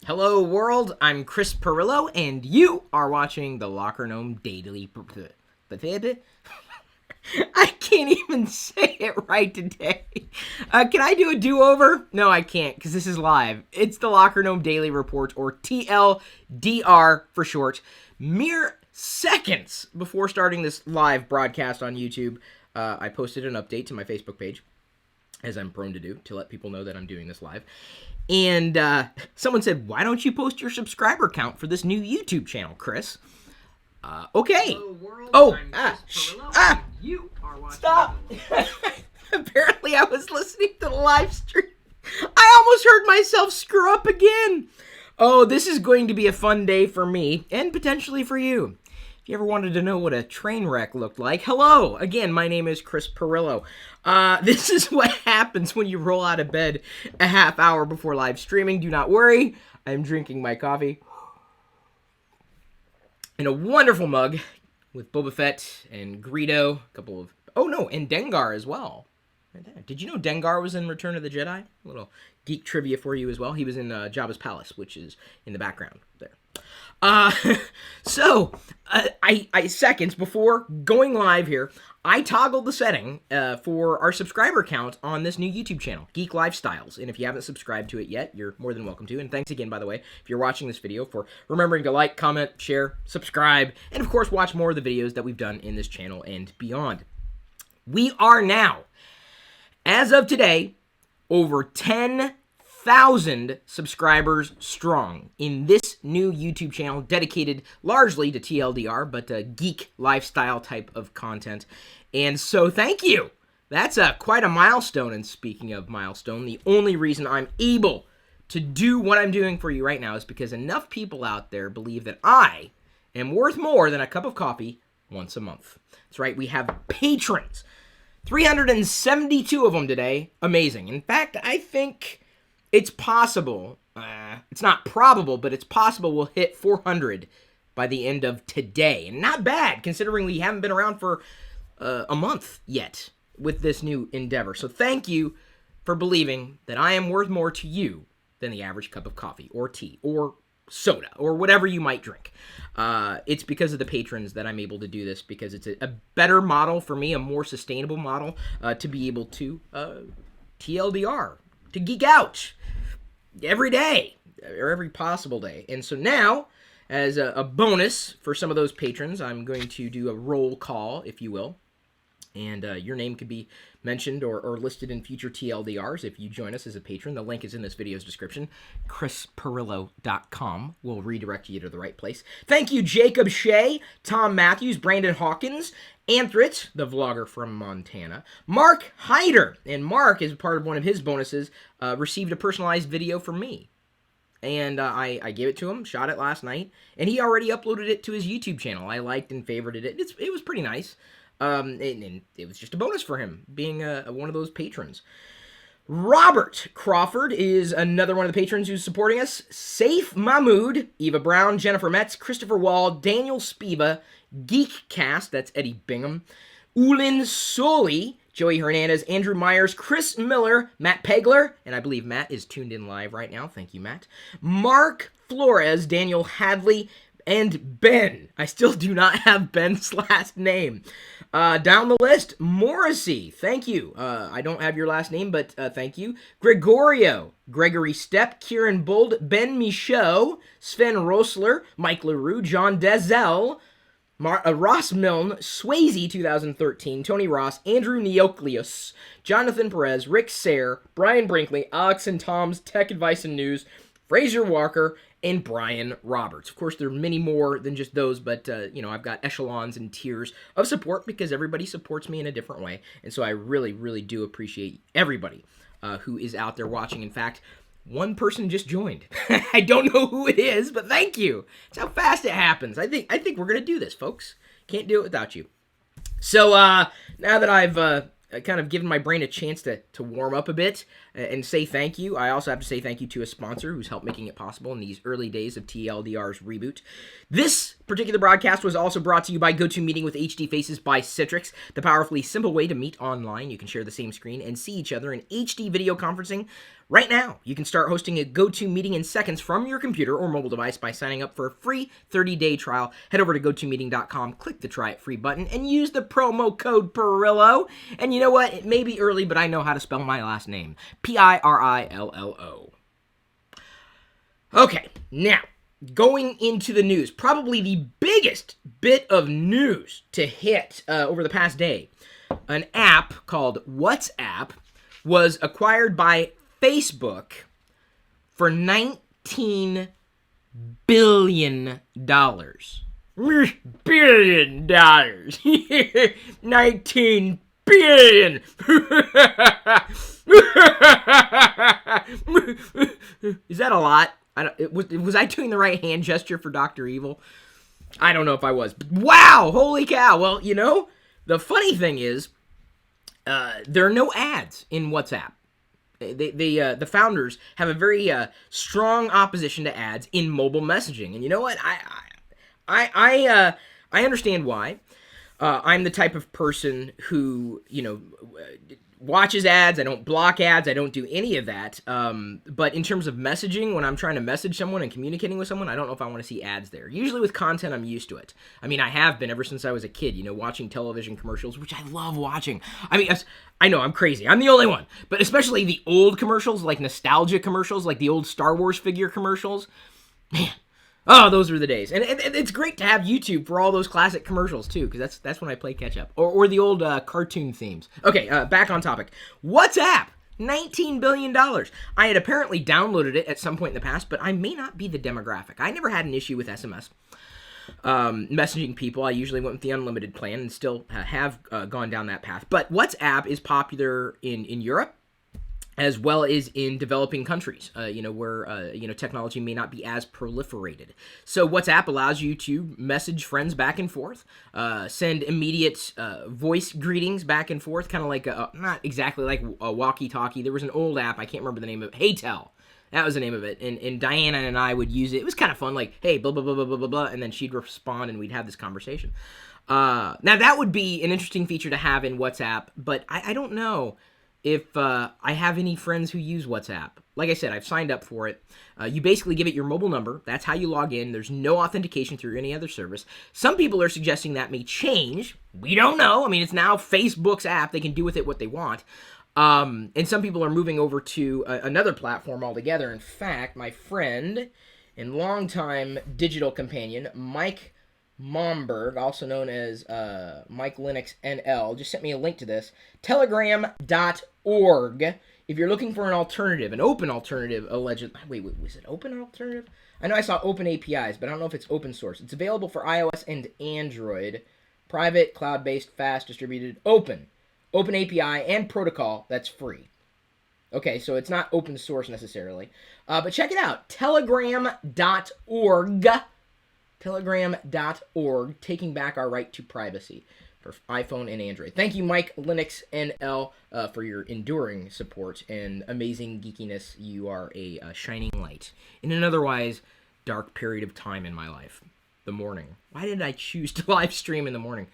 Hello world, I'm Chris Pirillo, and you are watching the LockerGnome Daily. I can't even say it right today. Can I do a do-over? No, I can't, because this is live. It's the LockerGnome Daily Report, or TLDR for short. Mere seconds before starting this live broadcast on YouTube, I posted an update to my Facebook page, as I'm prone to do, to let people know that I'm doing this live. And someone said, why don't you post your subscriber count for this new YouTube channel, Chris? Okay. Hello, world. Oh, You are watching. Stop. Apparently I was listening to the live stream. I almost heard myself screw up again. Oh, this is going to be a fun day for me, and potentially for you. If you ever wanted to know what a train wreck looked like, hello! Again, my name is Chris Pirillo. This is what happens when you roll out of bed a half hour before live streaming. Do not worry, I'm drinking my coffee in a wonderful mug with Boba Fett and Greedo, a couple of... Oh no, and Dengar as well. Did you know Dengar was in Return of the Jedi? A little geek trivia for you as well. He was in Jabba's Palace, which is in the background there. Seconds before going live here, I toggled the setting for our subscriber count on this new YouTube channel, Geek Lifestyles. And if you haven't subscribed to it yet, you're more than welcome to. And thanks again, by the way, if you're watching this video, for remembering to like, comment, share, subscribe, and of course, watch more of the videos that we've done in this channel and beyond. We are now, as of today, over 10,000 subscribers strong in this new YouTube channel dedicated largely to TLDR, but geek lifestyle type of content. And so thank you. That's quite a milestone. And speaking of milestone, the only reason I'm able to do what I'm doing for you right now is because enough people out there believe that I am worth more than a cup of coffee once a month. That's right, we have patrons. 372 of them today. Amazing. In fact, I think it's possible, it's not probable, but it's possible we'll hit 400 by the end of today. And not bad, considering we haven't been around for a month yet with this new endeavor. So thank you for believing that I am worth more to you than the average cup of coffee or tea or soda or whatever you might drink. It's because of the patrons that I'm able to do this, because it's a better model for me, a more sustainable model to be able to TLDR, to geek out every day, or every possible day. And so now, as a bonus for some of those patrons, I'm going to do a roll call, if you will. And your name could be mentioned or listed in future TLDRs if you join us as a patron. The link is in this video's description. ChrisPirillo.com will redirect you to the right place. Thank you, Jacob Shea, Tom Matthews, Brandon Hawkins, Anthrit, the vlogger from Montana, Mark Hyder. And Mark, as part of one of his bonuses, received a personalized video from me. And I gave it to him, shot it last night, and he already uploaded it to his YouTube channel. I liked and favorited it. It was pretty nice. And it was just a bonus for him, being one of those patrons. Robert Crawford is another one of the patrons who's supporting us. Saif Mahmood, Eva Brown, Jennifer Metz, Christopher Wall, Daniel Spiva, Geekcast, that's Eddie Bingham, Ulin Soli, Joey Hernandez, Andrew Myers, Chris Miller, Matt Pegler, and I believe Matt is tuned in live right now. Thank you, Matt. Mark Flores, Daniel Hadley, and Ben. I still do not have Ben's last name. Down the list, Morrissey. Thank you. I don't have your last name, but thank you. Gregorio, Gregory Stepp, Kieran Bold, Ben Michaud, Sven Rosler, Mike LaRue, John Dezel, Ross Milne, Swayze 2013, Tony Ross, Andrew Neocleus, Jonathan Perez, Rick Sayre, Brian Brinkley, Alex and Tom's Tech Advice and News, Fraser Walker, and Brian Roberts. Of course, there are many more than just those, but, I've got echelons and tiers of support because everybody supports me in a different way. And so I really, really do appreciate everybody who is out there watching. In fact, one person just joined. I don't know who it is, but thank you. It's how fast it happens. I think we're going to do this, folks. Can't do it without you. So now that I've kind of given my brain a chance to warm up a bit and say thank you, I also have to say thank you to a sponsor who's helped making it possible in these early days of TLDR's reboot. This particular broadcast was also brought to you by GoToMeeting with HD Faces by Citrix, the powerfully simple way to meet online. You can share the same screen and see each other in HD video conferencing right now. You can start hosting a GoToMeeting in seconds from your computer or mobile device by signing up for a free 30-day trial. Head over to GoToMeeting.com, click the Try It Free button, and use the promo code Pirillo. And you know what? It may be early, but I know how to spell my last name. Pirillo. Okay, now, going into the news, probably the biggest bit of news to hit over the past day. An app called WhatsApp was acquired by Facebook for $19 billion. Billion dollars. 19 billion. Is that a lot? Was I doing the right hand gesture for Dr. Evil? I don't know if I was. But wow! Holy cow! Well, you know, the funny thing is, there are no ads in WhatsApp. The founders have a very strong opposition to ads in mobile messaging, and you know what? I understand why. I'm the type of person who, you know, watches ads. I don't block ads. I don't do any of that. But in terms of messaging, when I'm trying to message someone and communicating with someone, I don't know if I want to see ads there. Usually with content, I'm used to it. I mean, I have been ever since I was a kid, you know, watching television commercials, which I love watching. I mean, I know I'm crazy. I'm the only one. But especially the old commercials, like nostalgia commercials, like the old Star Wars figure commercials. Man. Oh, those were the days. And it's great to have YouTube for all those classic commercials, too, because that's when I play catch-up. Or the old cartoon themes. Okay, back on topic. WhatsApp, $19 billion. I had apparently downloaded it at some point in the past, but I may not be the demographic. I never had an issue with SMS. Messaging people, I usually went with the unlimited plan and still have gone down that path. But WhatsApp is popular in Europe, as well as in developing countries, you know, where, you know, technology may not be as proliferated. So WhatsApp allows you to message friends back and forth, send immediate voice greetings back and forth, kind of like, not exactly like a walkie-talkie. There was an old app, I can't remember the name of it, HeyTell. That was the name of it, and Diana and I would use it. It was kind of fun, like, hey, blah, blah, blah, blah, blah, blah, blah, and then she'd respond, and we'd have this conversation. Now, that would be an interesting feature to have in WhatsApp, but I don't know if I have any friends who use WhatsApp. Like I said, I've signed up for it. You basically give it your mobile number. That's how you log in. There's no authentication through any other service. Some people are suggesting that may change. We don't know. I mean, it's now Facebook's app. They can do with it what they want. And some people are moving over to another platform altogether. In fact, my friend and longtime digital companion, Mike Momberg, also known as Mike Linux NL, just sent me a link to this. Telegram.org. If you're looking for an alternative, an open alternative, allegedly. Wait, was it open alternative? I know I saw open APIs, but I don't know if it's open source. It's available for iOS and Android. Private, cloud-based, fast, distributed, open. Open API and protocol that's free. Okay, so it's not open source necessarily. But check it out. Telegram.org. Telegram.org, taking back our right to privacy for iPhone and Android. Thank you, Mike Linux NL, for your enduring support and amazing geekiness. You are a shining light in an otherwise dark period of time in my life. The morning. Why did I choose to live stream in the morning?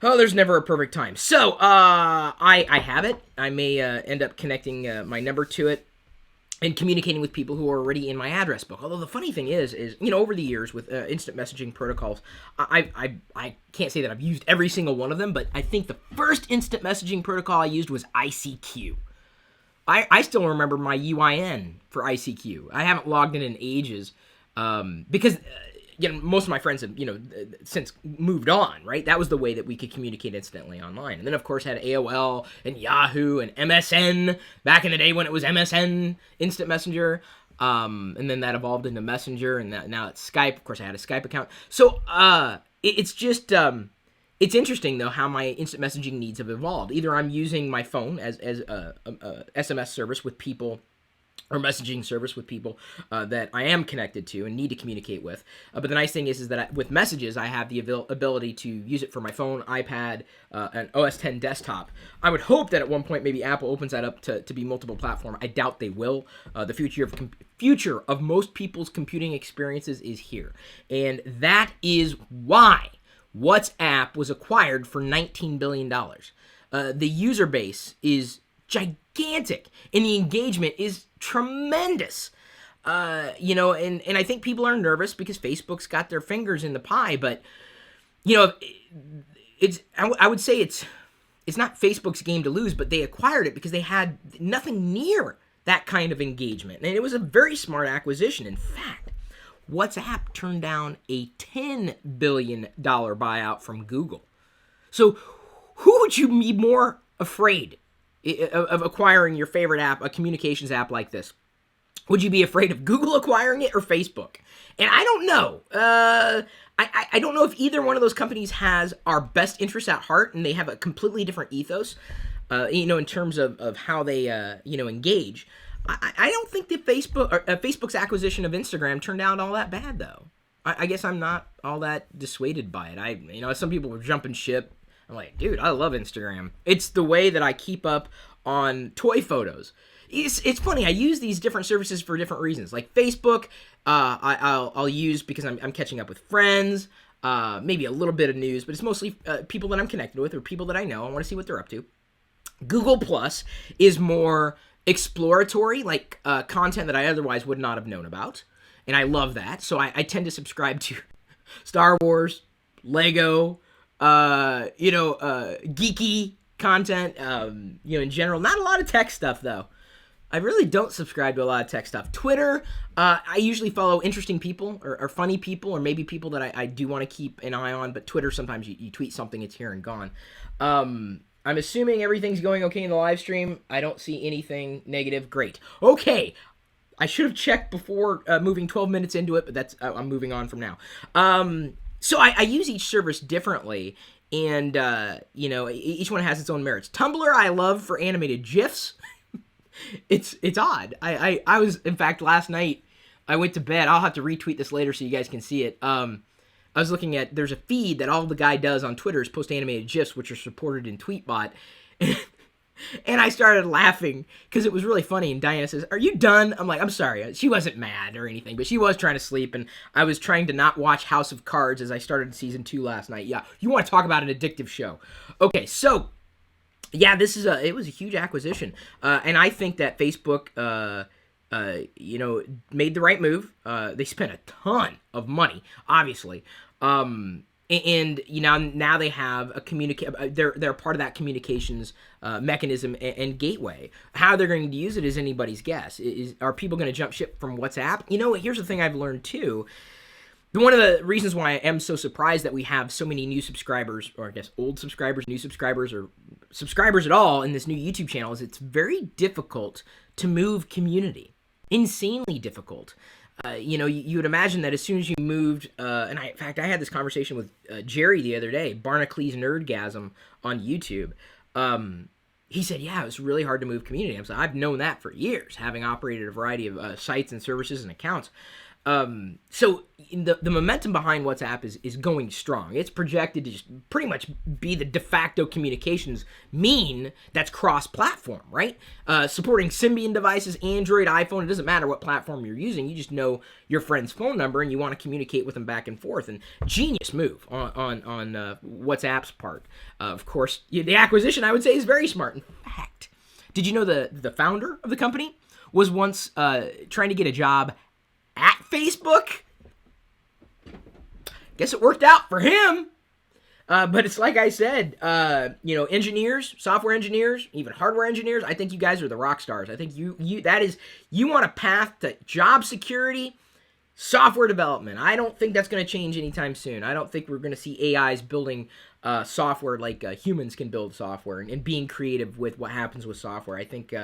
Oh, there's never a perfect time. So, I have it. I may end up connecting my number to it and communicating with people who are already in my address book. Although the funny thing is you know, over the years with instant messaging protocols, I can't say that I've used every single one of them, but I think the first instant messaging protocol I used was ICQ. I still remember my UIN for ICQ. I haven't logged in ages because you know, most of my friends have, you know, since moved on, right? That was the way that we could communicate instantly online. And then, of course, had AOL and Yahoo and MSN back in the day when it was MSN, Instant Messenger. And then that evolved into Messenger, and now it's Skype. Of course, I had a Skype account. So it's just, it's interesting, though, how my instant messaging needs have evolved. Either I'm using my phone as a SMS service with people or messaging service with people that I am connected to and need to communicate with. But the nice thing is that with messages, I have the ability to use it for my phone, iPad, and OS X desktop. I would hope that at one point maybe Apple opens that up to be multiple platform. I doubt they will. The future of most people's computing experiences is here. And that is why WhatsApp was acquired for $19 billion. The user base is gigantic, and the engagement is tremendous. And I think people are nervous because Facebook's got their fingers in the pie, but I would say it's not Facebook's game to lose, but they acquired it because they had nothing near that kind of engagement, and it was a very smart acquisition. In fact, WhatsApp turned down a $10 billion buyout from Google. So who would you be more afraid of acquiring your favorite app, a communications app like this? Would you be afraid of Google acquiring it or Facebook? And I don't know. I don't know if either one of those companies has our best interests at heart, and they have a completely different ethos, in terms of how they, engage. I don't think that Facebook's acquisition of Instagram turned out all that bad, though. I guess I'm not all that dissuaded by it. Some people were jumping ship. I'm like, dude, I love Instagram. It's the way that I keep up on toy photos. It's funny. I use these different services for different reasons. Like Facebook, I'll use because I'm catching up with friends, maybe a little bit of news, but it's mostly people that I'm connected with or people that I know. I want to see what they're up to. Google Plus is more exploratory, like content that I otherwise would not have known about, and I love that. So I tend to subscribe to Star Wars, Lego, geeky content, in general. Not a lot of tech stuff, though. I really don't subscribe to a lot of tech stuff. Twitter, I usually follow interesting people or funny people or maybe people that I do want to keep an eye on, but Twitter, sometimes you tweet something, it's here and gone. I'm assuming everything's going okay in the live stream. I don't see anything negative. Great. Okay. I should have checked before moving 12 minutes into it, but I'm moving on from now. So I use each service differently, and each one has its own merits. Tumblr I love for animated GIFs. It's odd. I was, in fact, last night I went to bed. I'll have to retweet this later so you guys can see it. I was looking at, there's a feed that all the guy does on Twitter is post animated GIFs, which are supported in Tweetbot. And I started laughing because it was really funny. And Diana says, "Are you done?" I'm like, "I'm sorry." She wasn't mad or anything, but she was trying to sleep. And I was trying to not watch House of Cards as I started season 2 last night. Yeah, you want to talk about an addictive show. Okay, so yeah, it was a huge acquisition. And I think that Facebook, made the right move. They spent a ton of money, obviously. And now they have a they're part of that communications mechanism and gateway. How they're going to use it is anybody's guess. Are people going to jump ship from WhatsApp? Here's the thing I've learned too. One of the reasons why I am so surprised that we have so many new subscribers, or I guess old subscribers, new subscribers, or subscribers at all in this new YouTube channel is it's very difficult to move community. Insanely difficult. You would imagine that as soon as you moved, in fact, I had this conversation with Jerry the other day, Barnacles Nerdgasm on YouTube. He said, yeah, it was really hard to move community. I've known that for years, having operated a variety of sites and services and accounts. So the momentum behind WhatsApp is going strong. It's projected to just pretty much be the de facto communications mean that's cross-platform, right? Supporting Symbian devices, Android, iPhone, it doesn't matter what platform you're using. You just know your friend's phone number and you want to communicate with them back and forth. And genius move on WhatsApp's part. Of course, the acquisition, I would say, is very smart. In fact, did you know the founder of the company was once trying to get a job at Facebook? Guess it worked out for him. But it's like I said, engineers, software engineers, even hardware engineers, I think you guys are the rock stars. I think you want a path to job security, software development. I don't think that's going to change anytime soon. I don't think we're going to see AIs building software like humans can build software and being creative with what happens with software. I think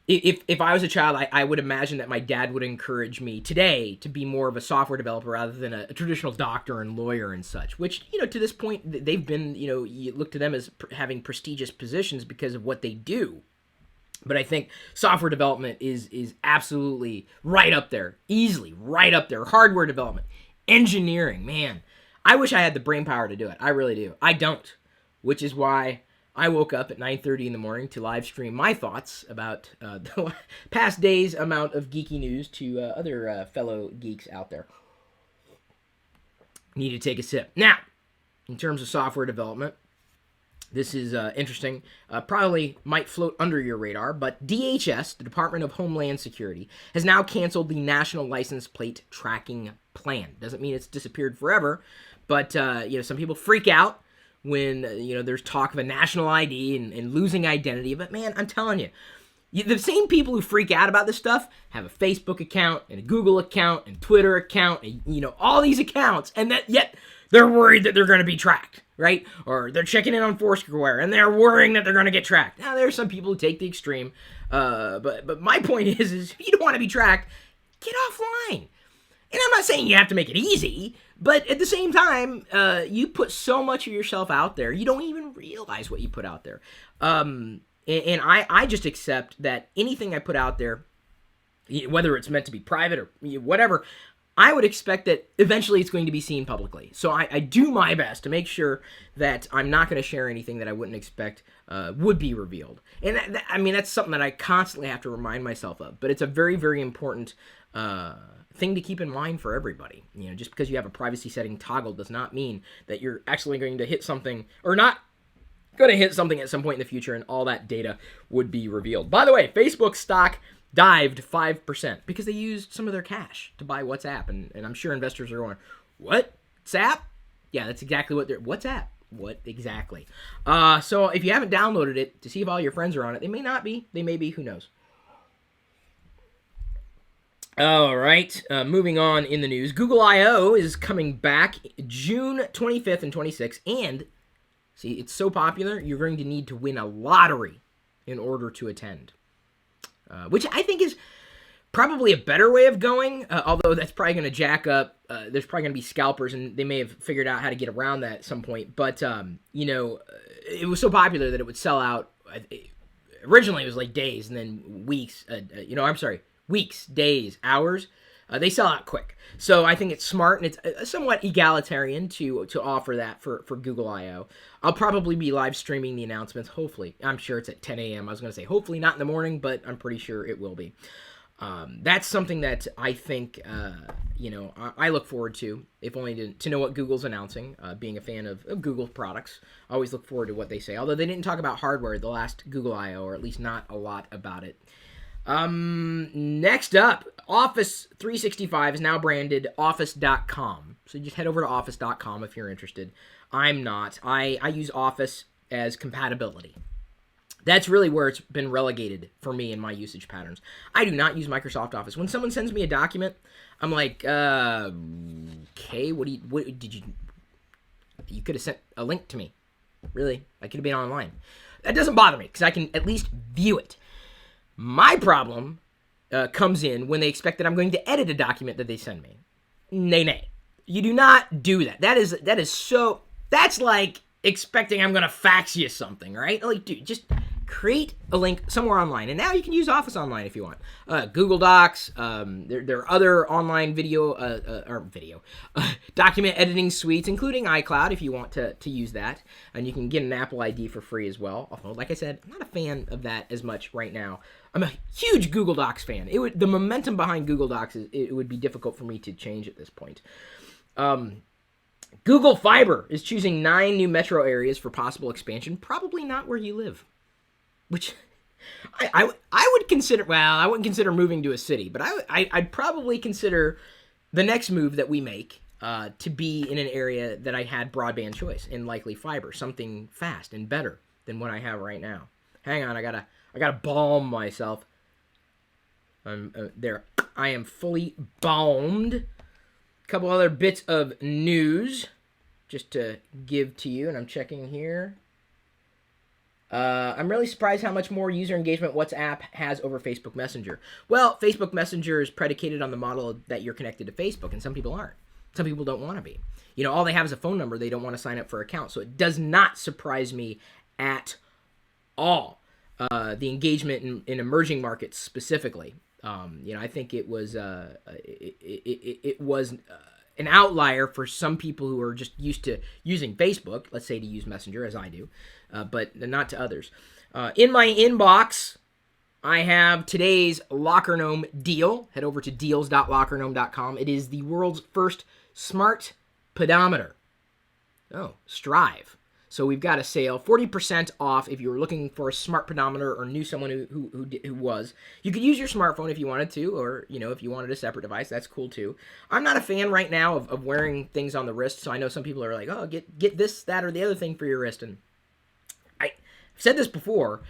if I was a child, I would imagine that my dad would encourage me today to be more of a software developer rather than a traditional doctor and lawyer and such, which, to this point, they've been, you look to them as having prestigious positions because of what they do. But I think software development is absolutely right up there, easily right up there. Hardware development, engineering, man. I wish I had the brain power to do it. I really do. I don't, which is why I woke up at 9:30 in the morning to live stream my thoughts about the past day's amount of geeky news to other fellow geeks out there. Need to take a sip. Now, in terms of software development, this is interesting. Probably might float under your radar, but DHS, the Department of Homeland Security, has now canceled the National License Plate Tracking Plan. Doesn't mean it's disappeared forever, but some people freak out when there's talk of a national ID and losing identity. But man, I'm telling you, the same people who freak out about this stuff have a Facebook account and a Google account and Twitter account and all these accounts, and yet they're worried that they're going to be tracked, right? Or they're checking in on Foursquare and they're worrying that they're going to get tracked. Now, there are some people who take the extreme, but my point is if you don't want to be tracked, get offline. And I'm not saying you have to make it easy, but at the same time, you put so much of yourself out there, you don't even realize what you put out there. And I just accept that anything I put out there, whether it's meant to be private or whatever, I would expect that eventually it's going to be seen publicly. So I do my best to make sure that I'm not going to share anything that I wouldn't expect would be revealed. And that's something that I constantly have to remind myself of. But it's a very, very important thing to keep in mind for everybody. Just because you have a privacy setting toggle does not mean that you're actually going to hit something or not going to hit something at some point in the future and all that data would be revealed. By the way, Facebook stock dived 5% because they used some of their cash to buy WhatsApp. And I'm sure investors are going, what? WhatsApp? Yeah, that's exactly what they're... WhatsApp? What exactly? So if you haven't downloaded it to see if all your friends are on it, they may not be. They may be. Who knows? All right, moving on in the news. Google I.O. is coming back June 25th and 26th. And, see, it's so popular, you're going to need to win a lottery in order to attend. Which I think is probably a better way of going, although that's probably going to jack up. There's probably going to be scalpers, and they may have figured out how to get around that at some point. But, it was so popular that it would sell out. Originally, it was like days, and then weeks. Weeks, days, hours. They sell out quick. So I think it's smart, and it's somewhat egalitarian to offer that for Google I.O. I'll probably be live streaming the announcements, hopefully. I'm sure it's at 10 a.m. I was going to say hopefully not in the morning, but I'm pretty sure it will be. That's something that I think, I look forward to, if only to know what Google's announcing. Being a fan of Google products, I always look forward to what they say. Although they didn't talk about hardware the last Google I.O., or at least not a lot about it. Next up, Office 365 is now branded Office.com. So just head over to Office.com if you're interested. I'm not. I use Office as compatibility. That's really where it's been relegated for me in my usage patterns. I do not use Microsoft Office. When someone sends me a document, I'm like, okay, what did you could have sent a link to me. Really? I could have been online. That doesn't bother me because I can at least view it. My problem comes in when they expect that I'm going to edit a document that they send me. Nay. You do not do that. That's like expecting I'm going to fax you something, right? Like, dude, just create a link somewhere online. And now you can use Office Online if you want. Google Docs, there are other online document editing suites, including iCloud if you want to use that. And you can get an Apple ID for free as well. Although, like I said, I'm not a fan of that as much right now. I'm a huge Google Docs fan. The momentum behind Google Docs, it would be difficult for me to change at this point. Google Fiber is choosing 9 new metro areas for possible expansion. Probably not where you live. Which I would consider, well, I wouldn't consider moving to a city, but I'd probably consider the next move that we make to be in an area that I had broadband choice and likely fiber, something fast and better than what I have right now. Hang on, I gotta balm myself. There, I am fully balmed. A couple other bits of news just to give to you, and I'm checking here. I'm really surprised how much more user engagement WhatsApp has over Facebook Messenger. Well, Facebook Messenger is predicated on the model that you're connected to Facebook, and some people aren't. Some people don't want to be. All they have is a phone number. They don't want to sign up for an account. So it does not surprise me at all. the engagement in emerging markets specifically. I think it was it was an outlier for some people who are just used to using Facebook, let's say to use Messenger as I do, but not to others. In my inbox, I have today's LockerGnome deal. Head over to deals.lockergnome.com. It is the world's first smart pedometer. Oh, Strive. So we've got a sale, 40% off if you were looking for a smart pedometer or knew someone who was. You could use your smartphone if you wanted to, or if you wanted a separate device, that's cool too. I'm not a fan right now of wearing things on the wrist, so I know some people are like, oh, get this, that, or the other thing for your wrist. And I've said this before,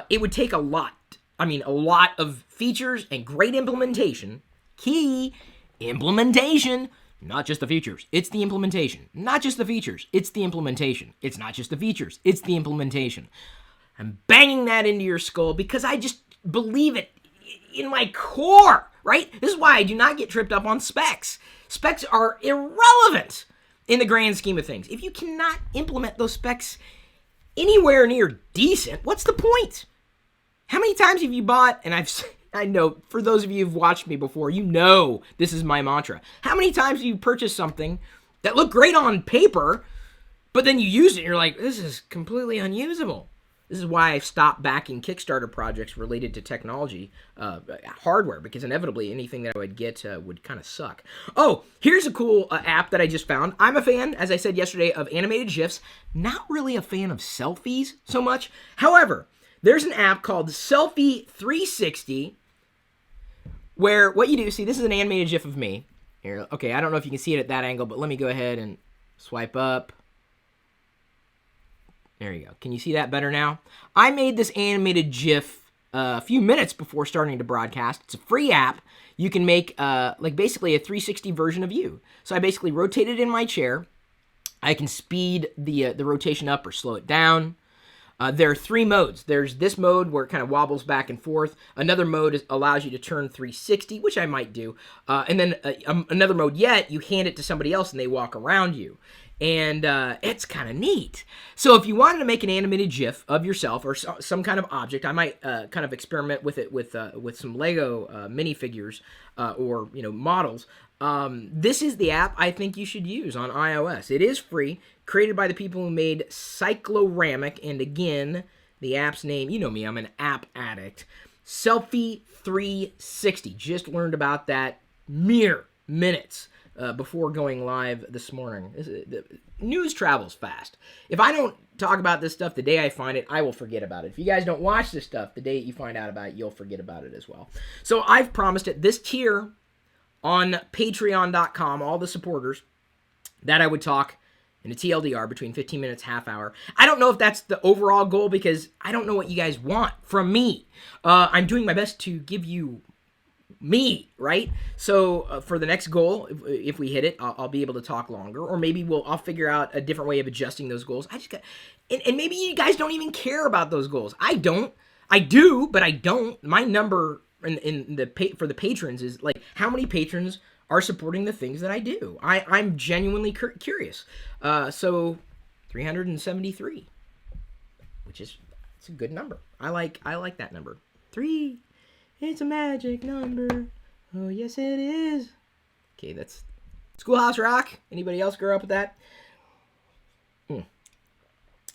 it would take a lot of features and great implementation. Key implementation. Not just the features, it's the implementation. Not just the features, it's the implementation. It's not just the features, it's the implementation. I'm banging that into your skull because I just believe it in my core, right? This is why I do not get tripped up on specs. Specs are irrelevant in the grand scheme of things. If you cannot implement those specs anywhere near decent, what's the point? How many times have you bought, and I know, for those of you who've watched me before, this is my mantra. How many times have you purchased something that looked great on paper, but then you use it and you're like, this is completely unusable? This is why I've stopped backing Kickstarter projects related to technology, hardware, because inevitably anything that I would get would kind of suck. Oh, here's a cool app that I just found. I'm a fan, as I said yesterday, of animated GIFs. Not really a fan of selfies so much. However, there's an app called Selfie 360 where what you do, see, this is an animated GIF of me. Here, okay, I don't know if you can see it at that angle, but let me go ahead and swipe up. There you go. Can you see that better now? I made this animated GIF a few minutes before starting to broadcast. It's a free app. You can make basically a 360 version of you. So I basically rotate it in my chair. I can speed the rotation up or slow it down. There are 3 modes. There's this mode where it kind of wobbles back and forth. Another mode allows you to turn 360, which I might do. And then another mode yet, you hand it to somebody else and they walk around you. And it's kind of neat. So if you wanted to make an animated GIF of yourself or some kind of object, I might kind of experiment with it with some Lego minifigures or models. This is the app I think you should use on iOS. It is free, created by the people who made Cycloramic, and again, the app's name, you know me, I'm an app addict. Selfie 360. Just learned about that mere minutes before going live this morning. News travels fast. If I don't talk about this stuff the day I find it, I will forget about it. If you guys don't watch this stuff, the day you find out about it, you'll forget about it as well. So I've promised it, this tier on patreon.com, all the supporters, that I would talk in a TLDR between 15 minutes, half hour. I don't know if that's the overall goal because I don't know what you guys want from me. I'm doing my best to give you me, right? So for the next goal, if we hit it, I'll be able to talk longer, or maybe I'll figure out a different way of adjusting those goals. And maybe you guys don't even care about those goals. I don't. I do, but I don't. My number for the patrons is like how many patrons are supporting the things that I do. I'm genuinely curious. So 373, which is it's a good number. I like that number. 3. It's a magic number. Oh yes it is. Okay, that's Schoolhouse Rock. Anybody else grow up with that? All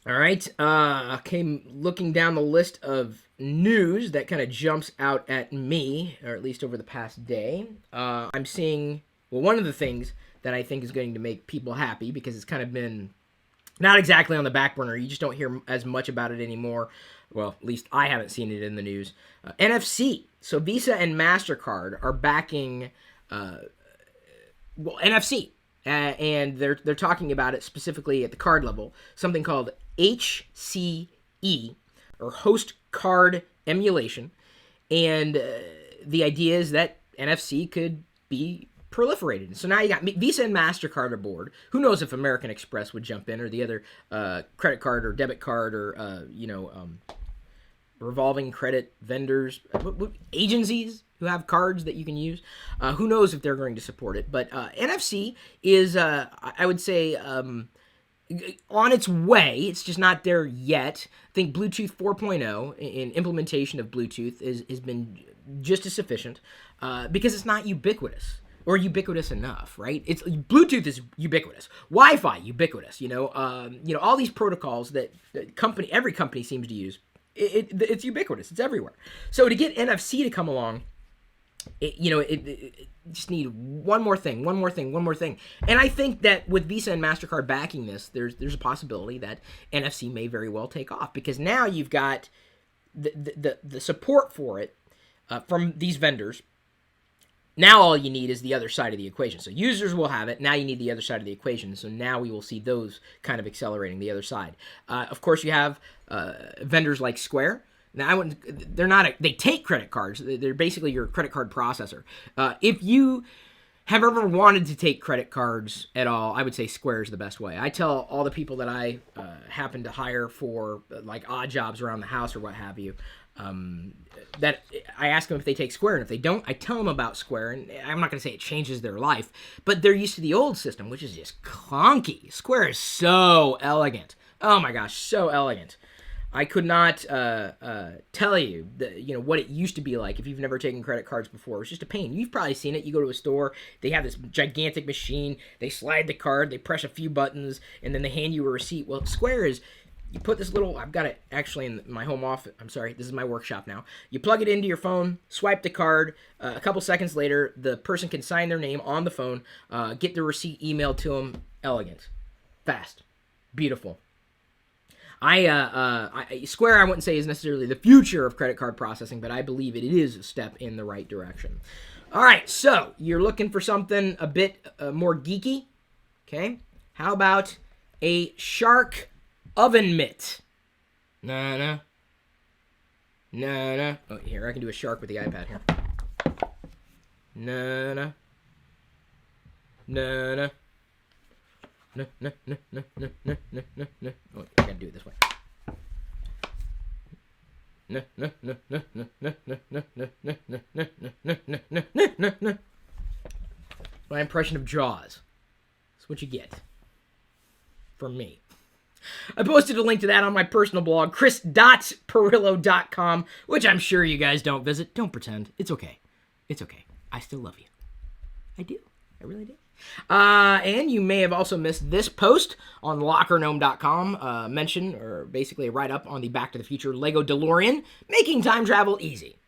right. Okay, looking down the list of news that kind of jumps out at me, or at least over the past day, I'm seeing, one of the things that I think is going to make people happy, because it's kind of been not exactly on the back burner. You just don't hear as much about it anymore. Well, at least I haven't seen it in the news. NFC. So Visa and MasterCard are backing NFC. And they're talking about it specifically at the card level, something called HCE, or Host Card Emulation. And the idea is that NFC could be proliferated. So now you got Visa and MasterCard aboard. Who knows if American Express would jump in, or the other credit card or debit card, or revolving credit vendors, agencies who have cards that you can use. Who knows if they're going to support it. But NFC is, I would say, on its way. It's just not there yet. I think Bluetooth 4.0 in implementation of Bluetooth has been just as sufficient because it's not ubiquitous or ubiquitous enough, right? It's Bluetooth is ubiquitous, Wi-Fi ubiquitous. All these protocols that every company seems to use. It's ubiquitous. It's everywhere. So to get NFC to come along, it just need one more thing. And I think that with Visa and MasterCard backing this, there's a possibility that NFC may very well take off because now you've got the support for it from these vendors. Now all you need is the other side of the equation. So users will have it. Now you need the other side of the equation. So now we will see those kind of accelerating the other side. Of course, you have vendors like Square. Now, they take credit cards. They're basically your credit card processor. If you have ever wanted to take credit cards at all, I would say Square is the best way. I tell all the people that I happen to hire for like odd jobs around the house or what have you, that I ask them if they take Square, and if they don't, I tell them about Square, and I'm not going to say it changes their life, but they're used to the old system, which is just clunky. Square is so elegant. Oh my gosh, so elegant. I could not tell you what it used to be like if you've never taken credit cards before. It's just a pain. You've probably seen it. You go to a store, they have this gigantic machine, they slide the card, they press a few buttons, and then they hand you a receipt. Well, Square is, you put this little, I've got it actually in my home office, I'm sorry, this is my workshop now. You plug it into your phone, swipe the card, a couple seconds later, the person can sign their name on the phone, get the receipt emailed to them. Elegant. Fast. Beautiful. Square, I wouldn't say is necessarily the future of credit card processing, but I believe it is a step in the right direction. All right, so you're looking for something a bit more geeky, okay? How about a shark oven mitt? No. Oh, here, I can do a shark with the iPad here. No. No. Oh, I gotta do it this way. No. My impression of Jaws. That's what you get from me. I posted a link to that on my personal blog, chris.pirillo.com, which I'm sure you guys don't visit. Don't pretend. It's okay. I still love you. I do. I really do. And you may have also missed this post on LockerGnome.com, mention, or basically a write-up on the Back to the Future Lego DeLorean, making time travel easy.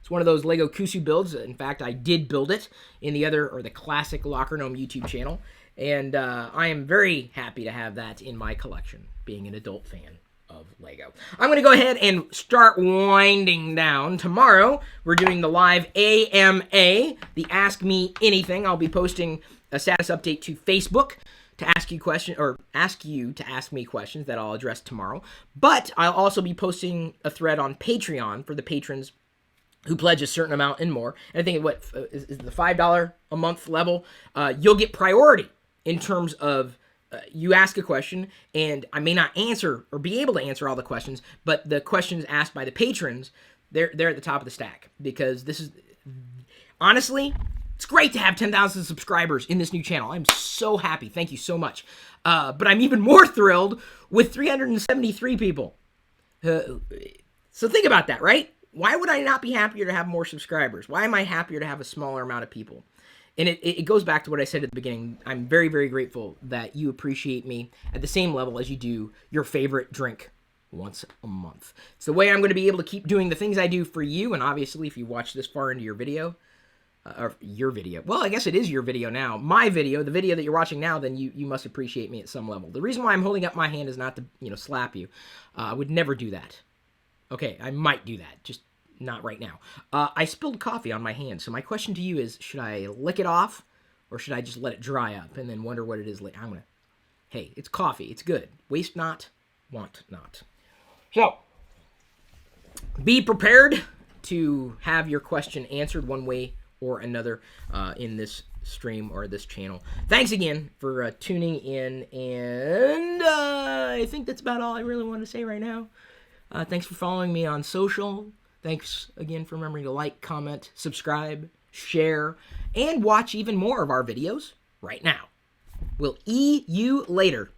It's one of those Lego Kusu builds. In fact, I did build it in the classic LockerGnome YouTube channel, and I am very happy to have that in my collection, being an adult fan of Lego. I'm going to go ahead and start winding down. Tomorrow, we're doing the live AMA, the Ask Me Anything. I'll be posting a status update to Facebook to ask you to ask me questions that I'll address tomorrow. But I'll also be posting a thread on Patreon for the patrons who pledge a certain amount and more. And I think is the $5 a month level, you'll get priority in terms of you ask a question, and I may not answer or be able to answer all the questions, but the questions asked by the patrons, they're at the top of the stack, because this is, honestly, it's great to have 10,000 subscribers in this new channel. I'm so happy. Thank you so much. But I'm even more thrilled with 373 people. So think about that, right? Why would I not be happier to have more subscribers? Why am I happier to have a smaller amount of people? And it goes back to what I said at the beginning. I'm very, very grateful that you appreciate me at the same level as you do your favorite drink once a month. It's the way I'm going to be able to keep doing the things I do for you. And obviously, if you watch this far into your video, well, I guess it is your video now. My video, the video that you're watching now, then you must appreciate me at some level. The reason why I'm holding up my hand is not to, slap you. I would never do that. Okay, I might do that, just not right now. I spilled coffee on my hand, so my question to you is, should I lick it off, or should I just let it dry up and then wonder what it is later? Hey, it's coffee. It's good. Waste not, want not. So, be prepared to have your question answered one way or another in this stream or this channel. Thanks again for tuning in, and I think that's about all I really want to say right now. Thanks for following me on social. Thanks again for remembering to like, comment, subscribe, share, and watch even more of our videos right now. We'll you later.